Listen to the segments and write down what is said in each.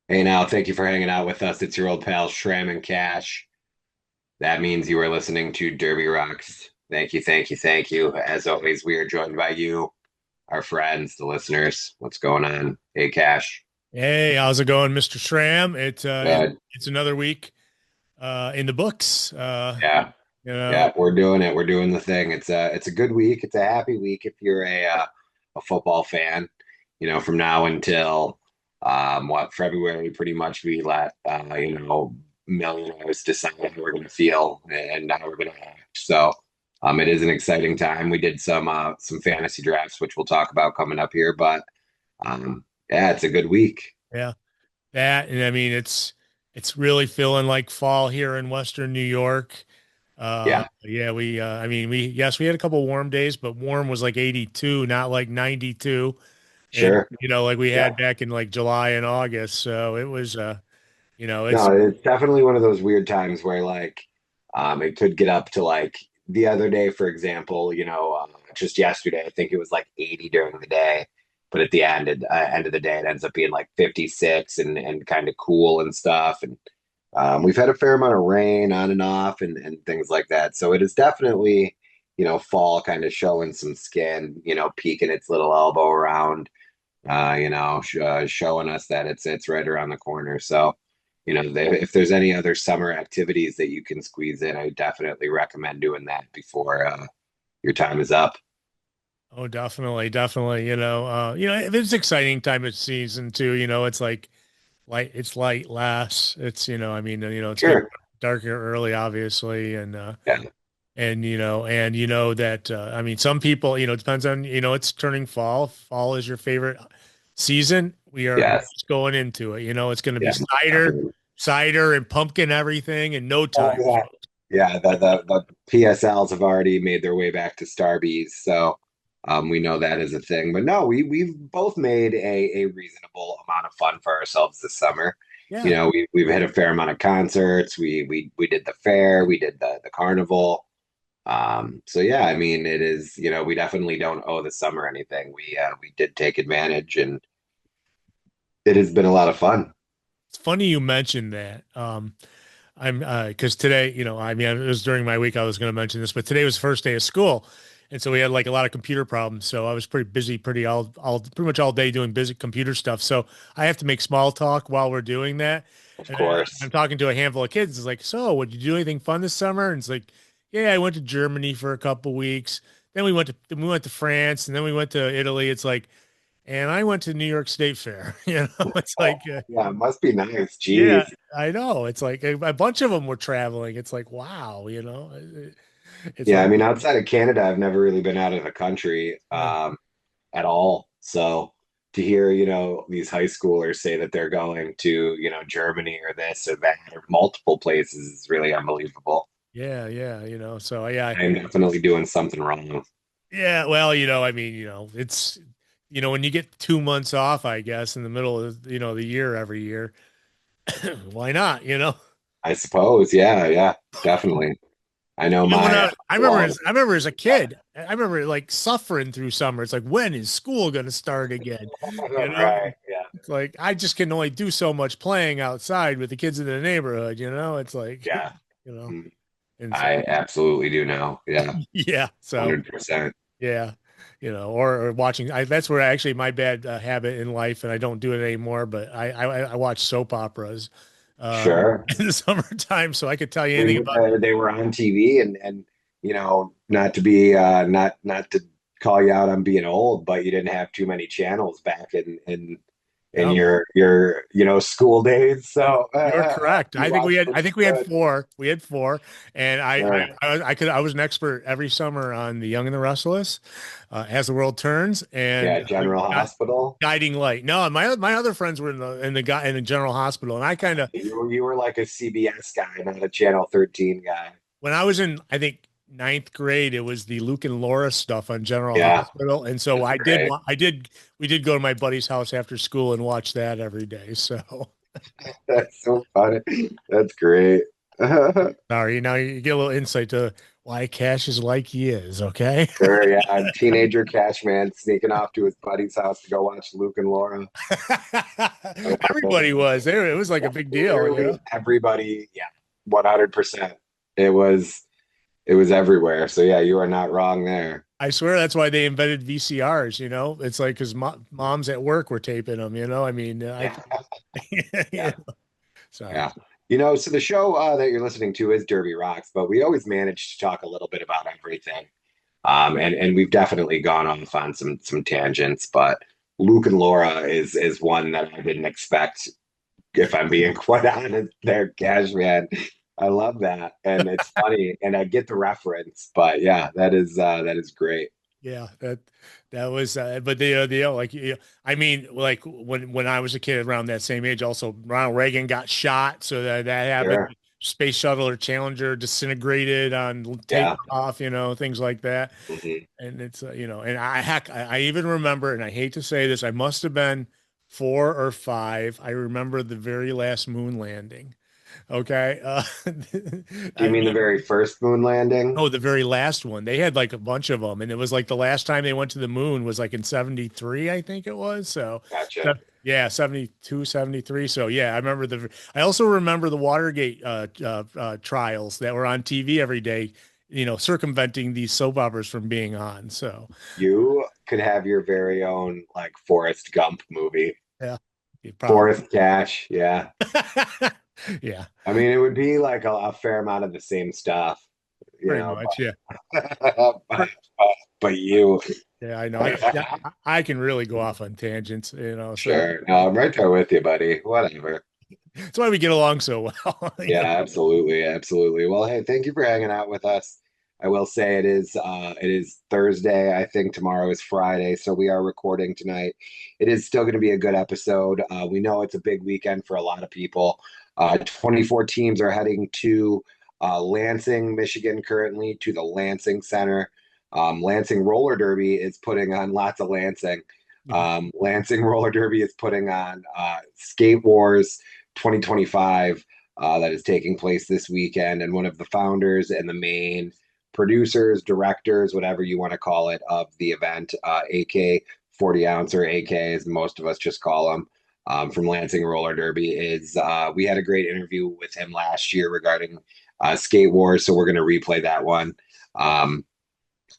Hey now, thank you for hanging out with us. It's your old pal Shram and Cash. That means you are listening to Derby Rocks. Thank you, thank you, thank you. As always, we are joined by you, our friends, the listeners. What's going on? Hey, Cash. Hey, how's it going, Mr. Schramm? Good. It's another week in the books. Yeah, You know, yeah, we're doing it. We're doing the thing. It's a good week. It's a happy week if you're a football fan. From now until what February, pretty much we let millionaires decide how we're going to feel and how we're going to act. So it is an exciting time. We did some fantasy drafts, which we'll talk about coming up here, but yeah, it's a good week. yeah, that and I mean it's really feeling like fall here in Western New York. Yeah, Yeah, I mean we had a couple warm days, but warm was like 82, not like 92. And sure. like we Yeah. had back in like July and August. So it was it's No, it's definitely one of those weird times where it could get up to like the other day, for example, just yesterday, I think it was like 80 during the day, but at the end of the day, it ends up being like 56 and kind of cool and stuff. And we've had a fair amount of rain on and off and things like that. So it is definitely, fall kind of showing some skin, peeking its little elbow around, showing us that it's right around the corner. So, if there's any other summer activities that you can squeeze in, I definitely recommend doing that before your time is up. Oh, definitely, definitely. It's exciting time of season too. It's like it's light last. It's I mean, it's getting Sure. darker early, obviously, Yeah. and that I mean, some people, it depends on it's turning fall. Fall is your favorite season. We are Yes. just going into it. It's going to be Yeah. Definitely. cider, and pumpkin everything in no Oh, time. yeah. Yeah. The PSLs have already made their way back to Starbies, so we know that is a thing. But no, we've both made a reasonable amount of fun for ourselves this summer. Yeah. We've hit a fair amount of concerts. We did the fair, we did the carnival. So yeah, I mean, it is, we definitely don't owe the summer anything. We did take advantage and it has been a lot of fun. It's funny you mentioned that. I'm because today, I mean, it was during my week I was going to mention this, but today was the first day of school, and so we had like a lot of computer problems. So I was pretty busy, pretty much all day doing busy computer stuff. So I have to make small talk while we're doing that. Of And I'm course. talking to a handful of kids. It's like, so, would you do anything fun this summer? And it's like, yeah, I went to Germany for a couple weeks. Then we went to France, and then we went to Italy. It's like, and I went to New York State Fair. It's Oh, like. yeah, it must be nice. Yeah, Jeez. I know. It's like a bunch of them were traveling. It's like, wow, it's Yeah, I like, mean, outside of Canada, I've never really been out of the country yeah, at all. So to hear, these high schoolers say that they're going to, Germany or this or that or multiple places is really unbelievable. yeah, so yeah, I'm definitely doing something wrong. yeah. Well, I mean, it's, when you get 2 months off, I guess, in the middle of, the year every year, why not, I suppose. Yeah, yeah, definitely. I know When my well, I remember as a kid, I remember like suffering through summer. It's like, when is school going to start again? You know, right. Yeah. it's like I just can only do so much playing outside with the kids in the neighborhood. It's like, Yeah. you know, Mm, and so I absolutely do know. Yeah. yeah, so 100%. yeah, or watching. That's where actually my bad habit in life, and I don't do it anymore. But I watch soap operas Sure. in the summertime, so I could tell you I anything mean, about. they were on TV and not to be not to call you out on being old, but you didn't have too many channels back in Yep. your school days. So You're correct. you watched what I think we you had could. four. We had four, and Sure. I was an expert every summer on The Young and the Restless, As the World Turns, and Yeah, General Hospital. Guiding Light. No, my other friends were in the General Hospital, and I kind of You were like a CBS guy, not a Channel 13 guy. when I was in, I think, ninth grade, it was the Luke and Laura stuff on General Yeah, Hospital, and so that's great. we did go to my buddy's house after school and watch that every day. So That's so funny. That's great. Sorry, now you get a little insight to why Cash is like he is, okay? Sure, yeah. Teenager cash man sneaking off to his buddy's house to go watch Luke and Laura. Everybody was there. It was like Yeah, a big deal, you know? literally everybody, yeah, 100%. It was it was everywhere. So yeah, you are not wrong there. I swear that's why they invented VCRs, you know? It's like because moms at work were taping them, you know? I mean, I Yeah, think, yeah. yeah, So, yeah. So the show that you're listening to is Derby Rocks, but we always manage to talk a little bit about everything. And we've definitely gone off on some tangents, but Luke and Laura is one that I didn't expect, if I'm being quite honest, there, Cash man. I love that. And it's funny and I get the reference, but yeah, that is great. yeah, that was, but like, I mean, like when I was a kid around that same age, also Ronald Reagan got shot, so that happened. Sure. Space shuttle or Challenger disintegrated on Yeah. takeoff, you know, things like that. Hmm. And it's, you know, and I even remember, and I hate to say this, I must have been 4 or 5. I remember the very last moon landing. Okay. Do you I mean the mean, very first moon landing? oh, the very last one. They had like a bunch of them, and it was like the last time they went to the moon was like in 73, I think it was. Gotcha. Yeah, 72, 73. So yeah, I also remember the Watergate trials that were on TV every day, you know, circumventing these soap operas from being on. So You could have your very own like Forrest Gump movie. yeah, you probably Forrest Cash, yeah. yeah, I mean, it would be like a fair amount of the same stuff, you pretty know, much. Yeah. but, but you, Yeah, I know. Yeah, I can really go off on tangents, you know. So sure. No, I'm right there with you, buddy. Whatever. that's why we get along so well. You Yeah, know? absolutely, absolutely. Well, hey, thank you for hanging out with us. I will say it is Thursday. I think tomorrow is Friday, so we are recording tonight. It is still going to be a good episode. We know it's a big weekend for a lot of people. 24 teams are heading to Lansing, Michigan, currently to the Lansing Center. Lansing Roller Derby is putting on lots of Lansing. Lansing Roller Derby is putting on Skate Wars 2025 that is taking place this weekend. And one of the founders and the main producers, directors, whatever you want to call it, of the event, AK 40 ounce or AK, as most of us just call him, from Lansing Roller Derby, is we had a great interview with him last year regarding Skate Wars. So we're going to replay that one. Um,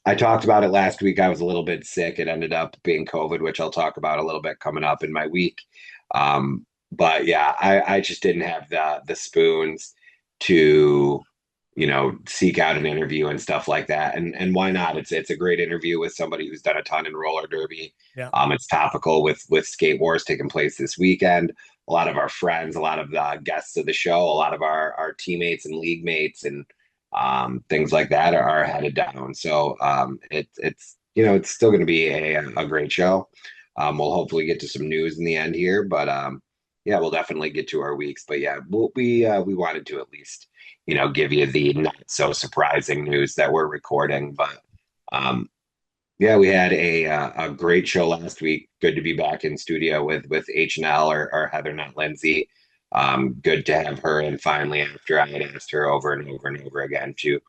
I talked about it last week. I was a little bit sick. It ended up being COVID, which I'll talk about a little bit coming up in my week. But yeah, I just didn't have the spoons to, seek out an interview and stuff like that. And why not? It's a great interview with somebody who's done a ton in roller derby. Yeah. It's topical with skate wars taking place this weekend. A lot of our friends, a lot of the guests of the show, a lot of our teammates and league mates and things like that are headed down. So it's it's still going to be a great show. We'll hopefully get to some news in the end here, but yeah, we'll definitely get to our weeks. But yeah, we wanted to at least give you the not so surprising news that we're recording. But um, yeah, we had a great show last week. Good to be back in studio with H&L or Heather, not Lindsay. Good to have her in finally after I had asked her over and over and over again to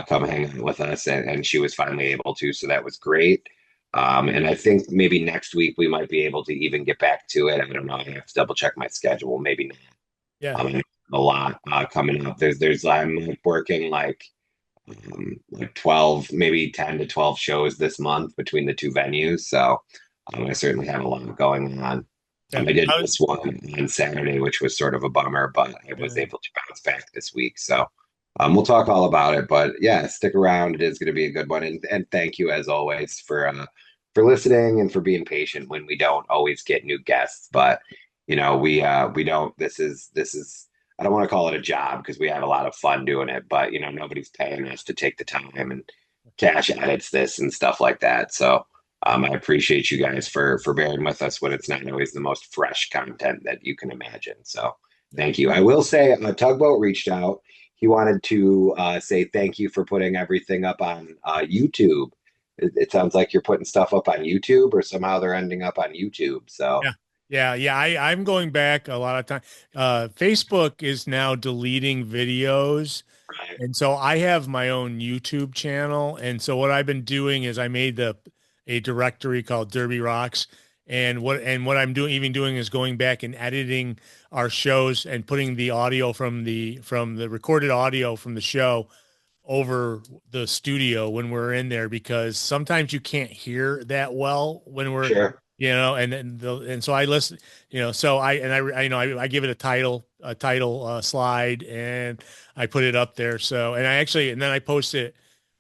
come hang out with us, and she was finally able to. So that was great. And I think maybe next week we might be able to even get back to it. I don't know. I have to double check my schedule. Maybe not. Yeah. A lot coming up. There's I'm like working like 12, maybe 10 to 12 shows this month between the two venues. So I certainly have a lot going on. Yeah. I did miss one on Saturday, which was sort of a bummer, but I was Uh, able to bounce back this week. So we'll talk all about it. But yeah, stick around. It is going to be a good one. And thank you, as always, for listening and for being patient when we don't always get new guests. But we don't. This is I don't want to call it a job because we have a lot of fun doing it, but nobody's paying us to take the time and cash edits this and stuff like that. So I appreciate you guys for bearing with us when it's not always the most fresh content that you can imagine. So yeah. thank you. I will say Tugboat reached out. He wanted to say thank you for putting everything up on YouTube. It sounds like you're putting stuff up on YouTube, or somehow they're ending up on YouTube. So Yeah. Yeah. I'm going back a lot of time. Facebook is now deleting videos. Right. And so I have my own YouTube channel. And so what I've been doing is I made a directory called Derby Rocks. And what I'm doing even doing is going back and editing our shows and putting the audio from the recorded audio from the show over the studio when we're in there because sometimes you can't hear that well when we're Sure. and so I listen, so I give it a title slide and I put it up there. So and then I post it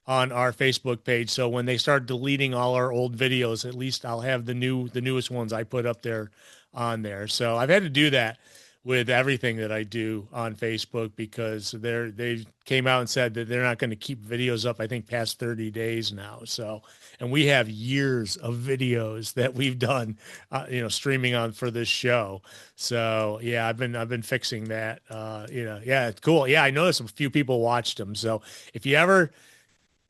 on our Facebook page. So when they start deleting all our old videos, at least I'll have the newest ones I put up there on there. So I've had to do that with everything that I do on Facebook because they came out and said that they're not going to keep videos up, I think, past 30 days now. So, and we have years of videos that we've done, streaming on for this show. So yeah, I've been fixing that. Yeah, it's cool. Yeah, I noticed a few people watched them. So if you ever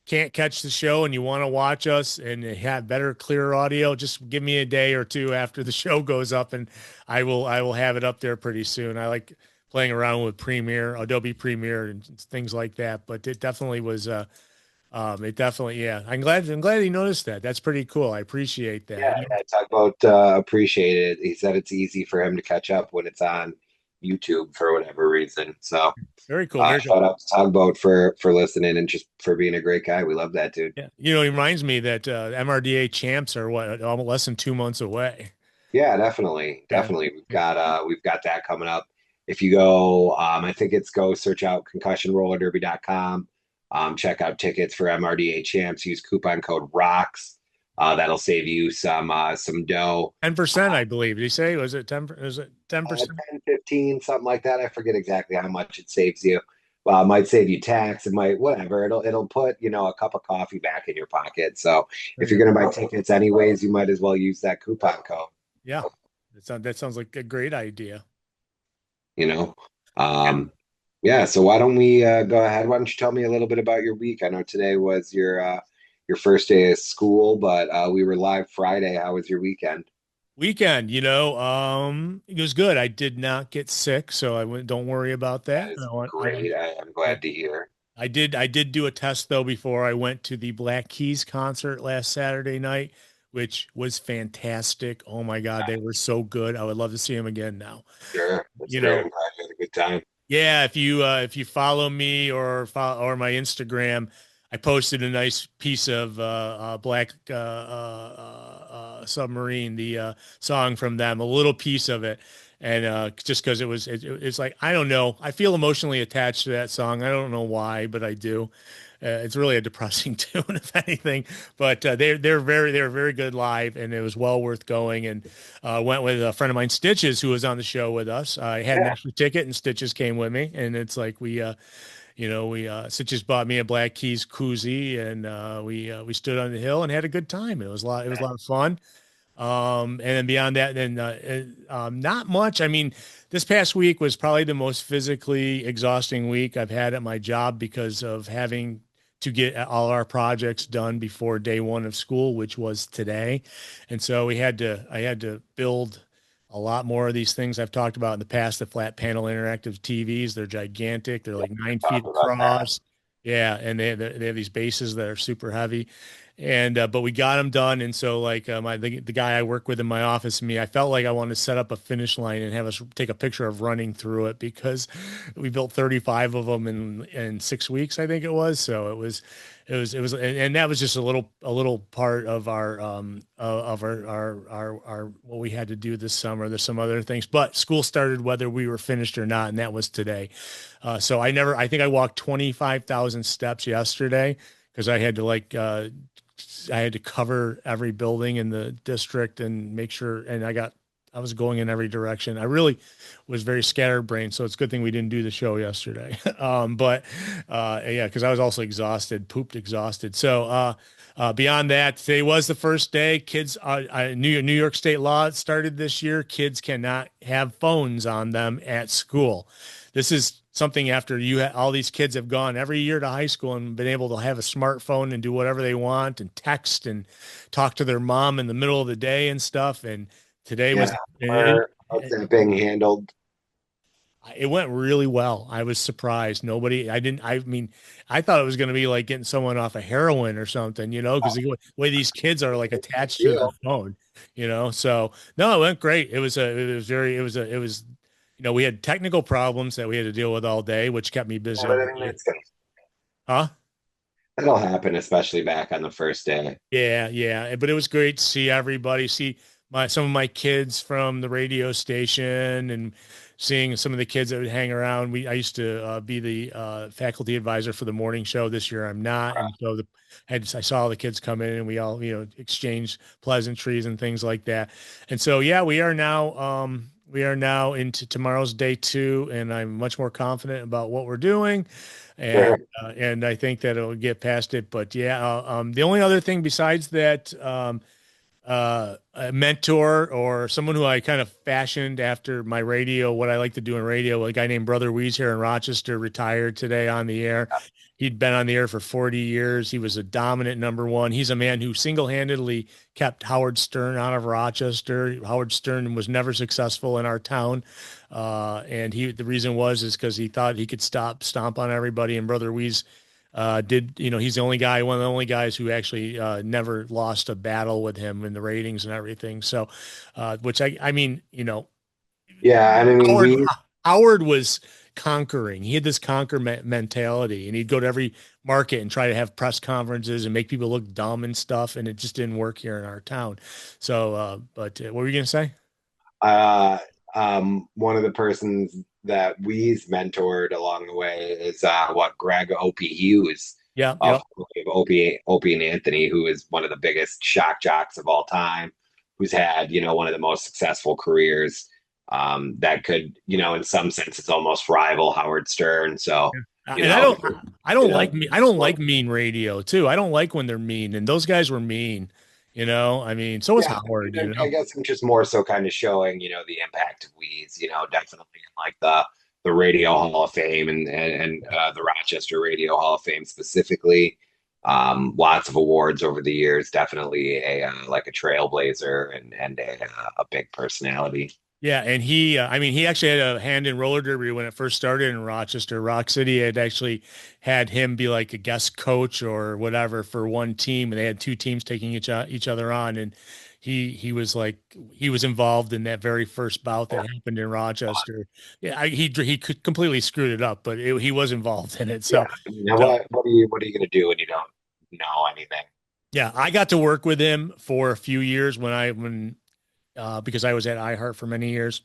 can't catch the show and you want to watch us and have better, clearer audio, just give me a day or two after the show goes up, and I will have it up there pretty soon. I like playing around with Premiere, Adobe Premiere, and things like that. But it definitely was. It definitely, yeah. I'm glad you noticed that. That's pretty cool. I appreciate that. Yeah, yeah, talk about appreciate it. He said it's easy for him to catch up when it's on YouTube for whatever reason. So Very cool. Very cool. shout out to Tugboat for listening and just for being a great guy. We love that dude. Yeah. It reminds me that MRDA champs are what, almost less than 2 months away. Yeah, definitely. Yeah. Definitely. Yeah. We've got that coming up. If you go, I think it's go search out concussionrollerderby.com. Check out tickets for MRDA champs. Use coupon code ROCKS. That'll save you some dough. 10%, I believe. Did he say? Was it 10? Was it 10%? 10, 15, something like that. I forget exactly how much it saves you. Well, it might save you tax. It might, whatever. It'll put, a cup of coffee back in your pocket. So There if you you're go. going to buy tickets anyways, you might as well use that coupon code, Yeah. That sounds like a great idea. you know? Yeah. Um, yeah. So why don't we go ahead? Why don't you tell me a little bit about your week? I know today was your first day of school, but we were live Friday. How was your weekend? Weekend, it was good. I did not get sick, so I went, don't worry about That that. is I, great. I'm I, glad to hear. I did do a test though before I went to the Black Keys concert last Saturday night, which was fantastic. Oh my God, they were so good. I would love to see them again now. Sure. That's You great. know, I'm glad you had a good time. Yeah, if you follow me or my Instagram, I posted a nice piece of Black Submarine, the song from them, a little piece of it, and just because it's like I don't know, I feel emotionally attached to that song. I don't know why, but I do. It's really a depressing tune, if anything. But they're very good live, and it was well worth going. And went with a friend of mine, Stitches, who was on the show with us. I had an Yeah. extra ticket, and Stitches came with me. And it's like we Stitches bought me a Black Keys koozie, and we stood on the hill and had a good time. It was a lot. It was a lot of fun. And then beyond that, then not much. I mean, this past week was probably the most physically exhausting week I've had at my job because of having to get all our projects done before day one of school, which was today. And so I had to build a lot more of these things I've talked about in the past, the flat panel interactive TVs. They're gigantic. They're like nine Talk feet about that. across. Yeah. And they have these bases that are super heavy, and but we got them done. And so like the guy I work with in my office and me, I felt like I wanted to set up a finish line and have us take a picture of running through it because we built 35 of them in 6 weeks, I think it was. So and that was just a little part of our what we had to do this summer. There's some other things, but school started whether we were finished or not, and that was today. So I think I walked 25,000 steps yesterday because I had to cover every building in the district and make sure, and I was going in every direction. I really was very scatterbrained, so it's a good thing we didn't do the show yesterday. But yeah, because I was also exhausted, pooped exhausted. So beyond that, today was the first day. Kids, New York State law started this year. Kids cannot have phones on them at school. This is something after all these kids have gone every year to high school and been able to have a smartphone and do whatever they want and text and talk to their mom in the middle of the day and stuff. And Today Yeah. was How's that being handled? it went really well. I was surprised. Nobody, I didn't, I mean, I thought it was going to be like getting someone off of heroin or something, because the way these kids are like attached to their Deal. phone, So no, it went great. It was, we had technical problems that we had to deal with all day, which kept me Yeah, busy but all I mean, day. Huh? that'll happen, especially back on the first day. Yeah, yeah. But it was great to see everybody, see some of my kids from the radio station and seeing some of the kids that would hang around. I used to be the faculty advisor for the morning show. This year I'm not. And so I saw all the kids come in and we all, exchanged pleasantries and things like that. And so, yeah, we are now into tomorrow's day 2, and I'm much more confident about what we're doing, Sure. and I think that it'll get past it. But yeah, the only other thing besides that, a mentor or someone who I kind of fashioned after my radio, what I like to do in radio, a guy named Brother Weeze here in Rochester, retired today on the air. He'd been on the air for 40 years. He was a dominant number one. He's a man who single-handedly kept Howard Stern out of Rochester. Howard Stern was never successful in our town. And the reason is because he thought he could stomp on everybody. And Brother Weeze he's the only guy, one of the only guys who actually never lost a battle with him in the ratings and everything. So, which I mean, Yeah, and I mean, Howard we Howard was conquering. He had this mentality, and he'd go to every market and try to have press conferences and make people look dumb and stuff. And it just didn't work here in our town. So, but what were you gonna say? uh one of the persons that we've mentored along the way is Greg Opie Hughes Yeah, of yep. Opie and Anthony, who is one of the biggest shock jocks of all time, who's had, one of the most successful careers, that could, in some senses almost rival Howard Stern. So, you And know, you know, I don't like mean radio too. I don't like when they're mean, and those guys were mean. I mean, so was yeah, Howard. and I guess I'm just more so kind of showing, the impact of weeds, definitely in like the Radio Hall of Fame and the Rochester Radio Hall of Fame specifically. Lots of awards over the years, definitely a like a trailblazer and a big personality. Yeah, and I mean, he actually had a hand in roller derby when it first started in Rochester. Rock City had actually had him be like a guest coach or whatever for one team, and they had two teams taking each other on, and he was involved in that very first bout that happened in Rochester. Yeah, he could completely screwed it up, but he was involved in it. Yeah. So, Now so what are you gonna do when you don't know anything? yeah, I got to work with him for a few years when because I was at iHeart for many years.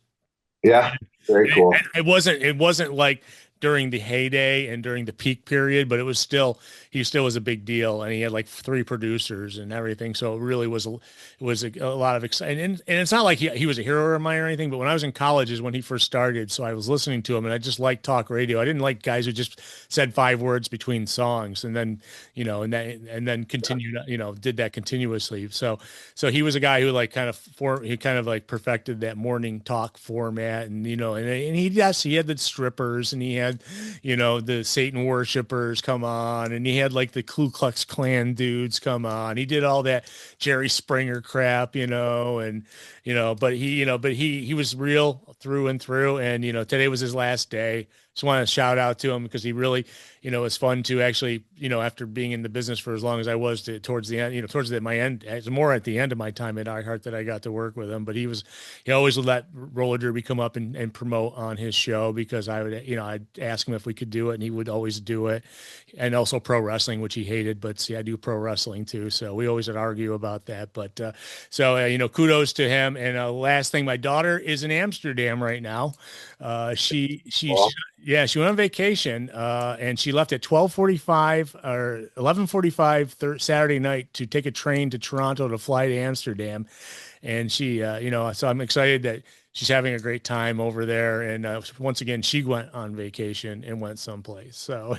Yeah, very cool. It wasn't like during the heyday and during the peak period, but he still was a big deal, and he had like 3 producers and everything. So it really was a lot of excitement. And it's not like he was a hero of mine or anything, but when I was in college is when he first started. So I was listening to him, and I just liked talk radio. I didn't like guys who just said 5 words between songs and then, and then continued, did that continuously. So he was a guy who like he kind of like perfected that morning talk format, and and he had the strippers, and he had the Satan worshipers come on, and he had like the Ku Klux Klan dudes come on. He did all that Jerry Springer crap, and but he was real through and through, and today was his last day. Just want to shout out to him because he really, it's fun to actually, after being in the business for as long as I was towards the end, my end, it's more at the end of my time at iHeart that I got to work with him. But he always would let roller derby come up and promote on his show because I would, I'd ask him if we could do it, and he would always do it. And also pro wrestling, which he hated, but see, I do pro wrestling too. So we always would argue about that. But kudos to him. And last thing, my daughter is in Amsterdam right now. Well, Yeah, she went on vacation, and she left at 12:45 or 11:45 Saturday night to take a train to Toronto to fly to Amsterdam. And so I'm excited that she's having a great time over there. And once again, she went on vacation and went someplace. So,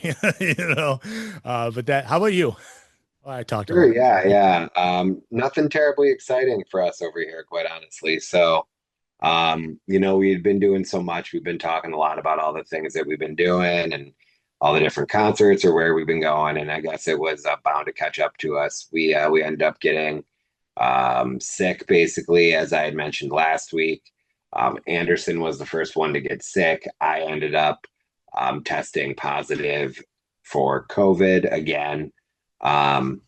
how about you? I talked a sure, lot. yeah, yeah. Nothing terribly exciting for us over here, quite honestly. So, we had been doing so much. We've been talking a lot about all the things that we've been doing and all the different concerts or where we've been going. And I guess it was bound to catch up to us. We ended up getting sick basically, as I had mentioned last week. Anderson was the first one to get sick. I ended up testing positive for COVID again. Um,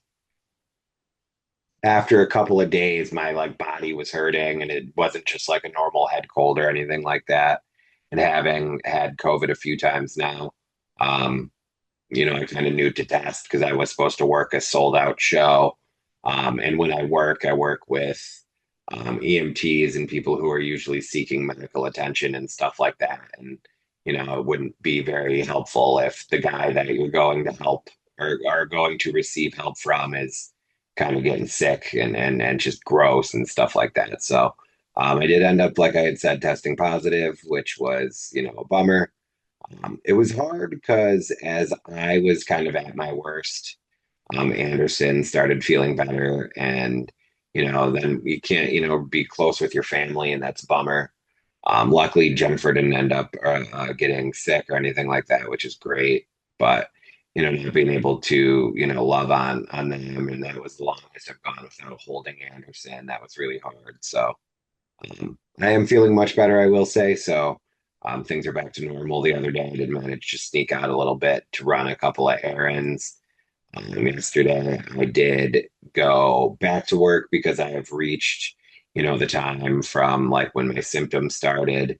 After a couple of days, my like body was hurting, and it wasn't just like a normal head cold or anything like that. And having had COVID a few times now, um, I kind of knew to test because I was supposed to work a sold out show. And when I work with EMTs and people who are usually seeking medical attention and stuff like that. And, it wouldn't be very helpful if the guy that you're going to help or are going to receive help from is kind of getting sick and just gross and stuff like that. So I did end up, like I had said, testing positive, which was, a bummer. It was hard because as I was kind of at my worst, Anderson started feeling better, and then you can't, be close with your family, and that's a bummer. Luckily, Jennifer didn't end up getting sick or anything like that, which is great. But not being able to, love on them, and that was the longest I've gone without holding Anderson. That was really hard. So. I am feeling much better, I will say. So things are back to normal. The other day, I did manage to sneak out a little bit to run a couple of errands. Yesterday, I did go back to work because I have reached, the time from like when my symptoms started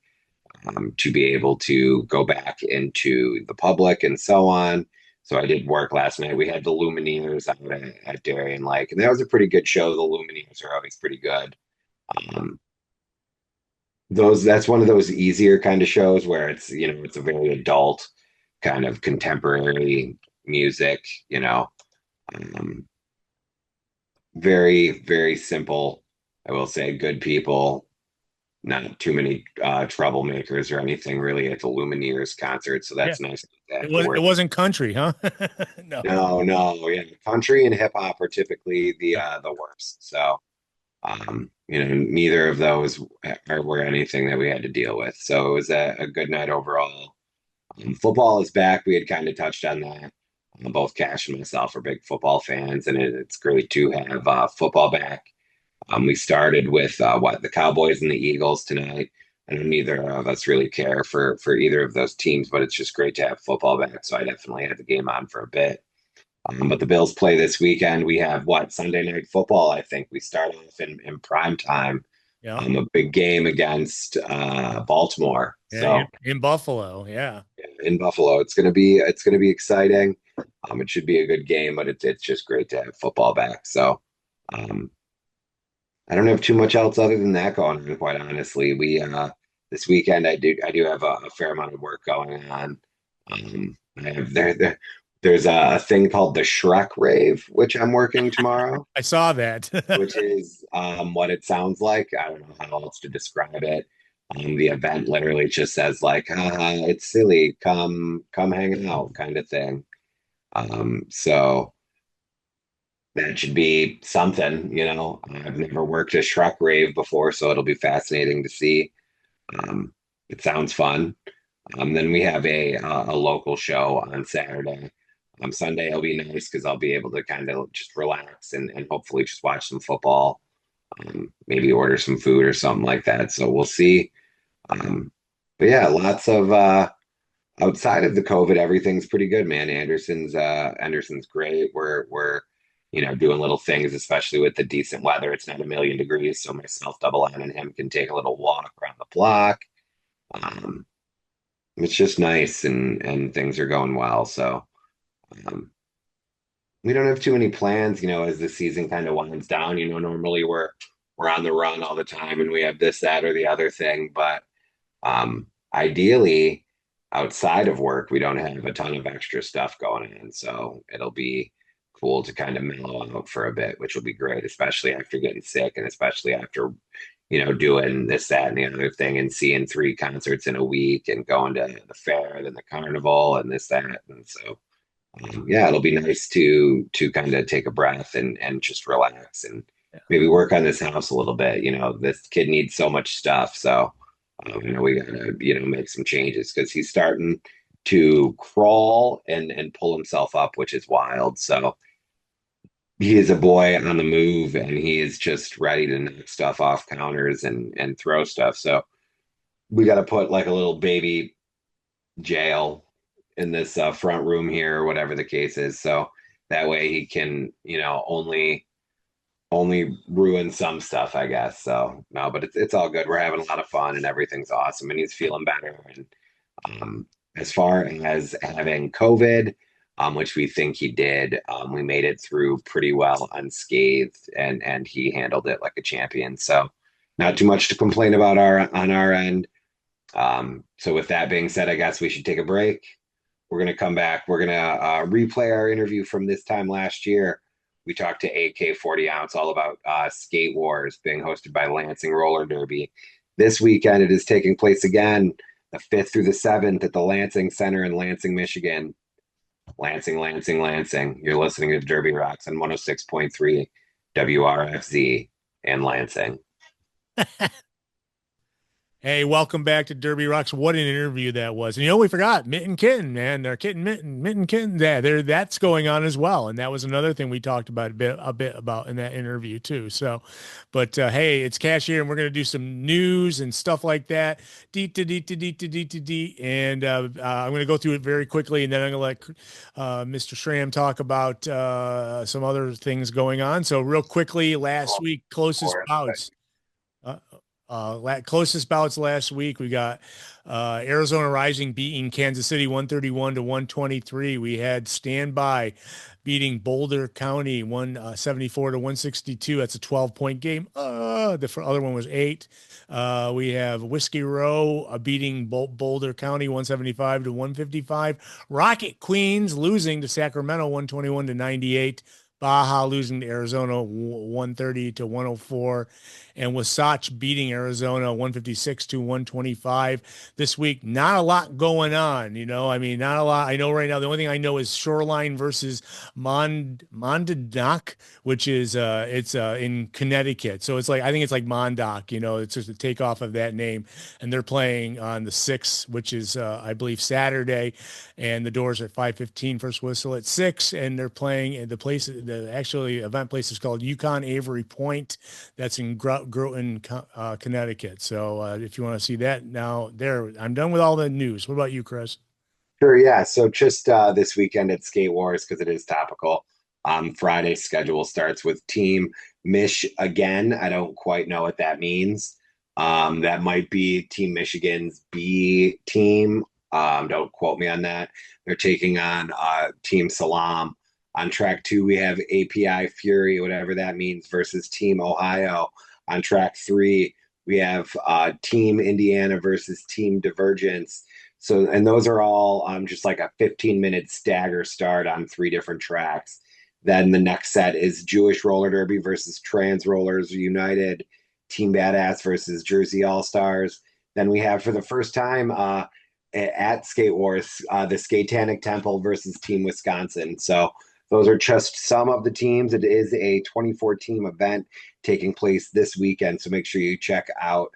to be able to go back into the public and so on. So I did work last night. We had the Lumineers out at Darien Lake, and that was a pretty good show. The Lumineers are always pretty good. Um, that's one of those easier kind of shows where it's a very adult kind of contemporary music, um, very very simple. I will say good people, not too many troublemakers or anything really at the Lumineers concert, so Yeah. that's nice to It have to was it work. wasn't country, huh? No. No, yeah, country and hip hop are typically the Yeah. the worst. So neither of those were anything that we had to deal with. So it was a good night overall. Football is back. We had kind of touched on that. Both Cash and myself are big football fans, and it's great to have football back. We started with the Cowboys and the Eagles tonight. I know neither of us really care for either of those teams, but it's just great to have football back. So I definitely had the game on for a bit. But the Bills play this weekend. We have Sunday night football. I think we start off in prime time. Yeah. A big game against Baltimore. Yeah. In, So in Buffalo. Yeah. in Buffalo. It's gonna be exciting. It should be a good game, but it's just great to have football back. So um, I don't have too much else other than that going on. Quite honestly, we this weekend I do have a fair amount of work going on. I have there's a thing called the Shrek Rave, which I'm working tomorrow, I saw that. which is what it sounds like. I don't know how else to describe it. The event literally just says like, haha, it's silly, come hang out kind of thing. So that should be something, I've never worked a Shrek rave before, so it'll be fascinating to see. Um, it sounds fun. Then we have a local show on Saturday. Sunday will be nice because I'll be able to kind of just relax and hopefully just watch some football, maybe order some food or something like that. So we'll see. But yeah, lots of outside of the COVID, everything's pretty good, man. Anderson's great. We're doing little things, especially with the decent weather. It's not a million degrees, so myself, Double N, and him can take a little walk around the block. Um, it's just nice, and things are going well. So um, we don't have too many plans, as the season kind of winds down. Normally we're on the run all the time, and we have this, that, or the other thing. But ideally, outside of work, we don't have a ton of extra stuff going on. So it'll be cool to kind of mellow out for a bit, which will be great, especially after getting sick and especially after, doing this, that, and the other thing and seeing three concerts in a week and going to the fair, then the carnival and this, that. And so yeah, it'll be nice to kind of take a breath and just relax and maybe work on this house a little bit. This kid needs so much stuff, so we gotta make some changes because he's starting to crawl and pull himself up, which is wild. So he is a boy on the move, and he is just ready to knock stuff off counters and throw stuff. So we got to put like a little baby jail in this front room here, or whatever the case is. So that way he can, only ruin some stuff, I guess. So no, but it's all good. We're having a lot of fun and everything's awesome, and he's feeling better. And as far as having COVID, which we think he did, we made it through pretty well unscathed, and he handled it like a champion. So not too much to complain about on our end. So with that being said, I guess we should take a break. We're gonna come back. We're gonna replay our interview from this time last year. We talked to AK 40 ounce all about Skate Wars being hosted by Lansing Roller Derby. This weekend it is taking place again, the 5th through the 7th at the Lansing Center in Lansing, Michigan. Lansing, Lansing, Lansing. You're listening to Derby Rocks on 106.3 WRFZ in Lansing. Hey, welcome back to Derby Rocks. What an interview that was. And we forgot Mitten Kitten, man. Our kitten Mitten Kitten. Yeah, that's going on as well. And that was another thing we talked about a bit about in that interview too. So, but hey, it's Cashier and we're gonna do some news and stuff like that. Deet to deet to deet to deet to deet. And I'm gonna go through it very quickly and then I'm gonna let Mr. Schramm talk about some other things going on. So real quickly, last week, closest bouts. Uh, Closest bouts last week, we got Arizona Rising beating Kansas City 131 to 123. We had Standby beating Boulder County 174 to 162. That's a 12-point game. The other one was 8. We have Whiskey Row beating Boulder County 175 to 155. Rocket Queens losing to Sacramento 121 to 98. Baja losing to Arizona 130 to 104, and Wasatch beating Arizona 156 to 125 this week. Not a lot going on, I mean, not a lot. I know right now the only thing I know is Shoreline versus Monadnock, which is it's in Connecticut. So it's like I think it's like Mondoc, it's just a takeoff of that name, and they're playing on the 6th, which is I believe Saturday, and the doors are at 5:15. First whistle at 6, and they're playing at the actually event place is called Yukon Avery Point. That's in Groton, Connecticut. So if you want to see that now, I'm done with all the news. What about you, Chris? Sure, yeah. So just this weekend at Skate Wars, because it is topical. Friday's schedule starts with Team Mich again. I don't quite know what that means. That might be Team Michigan's B team. Don't quote me on that. They're taking on Team Salam. On track 2, we have API Fury, whatever that means, versus Team Ohio. On track 3, we have Team Indiana versus Team Divergence. So, and those are all just like a 15-minute stagger start on 3 different tracks. Then the next set is Jewish Roller Derby versus Trans Rollers United, Team Badass versus Jersey All Stars. Then we have for the first time at Skate Wars, the Skatanic Temple versus Team Wisconsin. So those are just some of the teams. It is a 24-team event taking place this weekend. So make sure you check out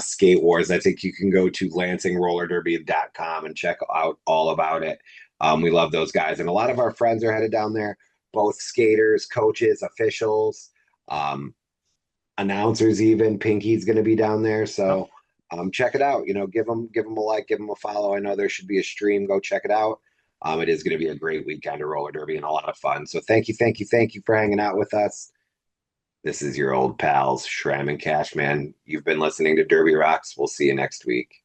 Skate Wars. I think you can go to lancingrollerderby.com and check out all about it. We love those guys. And a lot of our friends are headed down there, both skaters, coaches, officials, announcers even. Pinky's going to be down there. So check it out. Give them a like, give them a follow. I know there should be a stream. Go check it out. It is going to be a great weekend of roller derby and a lot of fun. So thank you, thank you, thank you for hanging out with us. This is your old pals, Shram and Cashman. You've been listening to Derby Rocks. We'll see you next week.